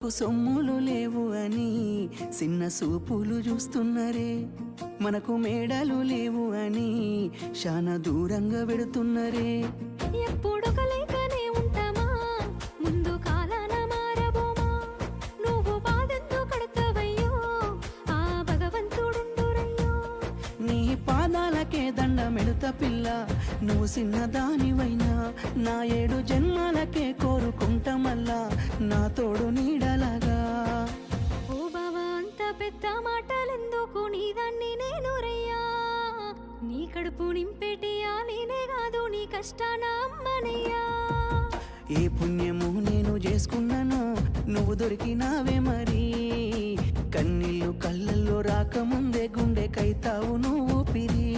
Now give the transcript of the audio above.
సొమ్ములు లేవు అని చిన్న సూపులు చూస్తున్నరే, మనకు మేడలు లేవు అని శానా దూరంగా వెడుతున్నరే. ఎప్పుడు కలేకనే ఉంటామా, ముందు కాలాన మారబోమా. నువ్వు బాధంతో కడతావయ్యో, ఆ భగవంతుడుండురయ్యో. నీ పాదాలకే దండమెడుత పిల్ల, నువ్వు చిన్నదానివైనా నా 7 జన్మాలకే కోరుకుంటా మల్లా నా తోడు నీడలాగా. ఓ బావా, అంత పెద్ద మాటలెందుకు, నీదాన్ని నేను రయ్యా. నీ కడుపు నింపేటియా నేనే కాదు, నీ కష్టాన అమ్మనయ్యా. ఏ పుణ్యము నేను చేసుకున్నాను, నువ్వు దొరికినావే మరి. కన్నీళ్ళు కళ్ళల్లో రాకముందే గుండె కైతావు నువ్వు పిరి.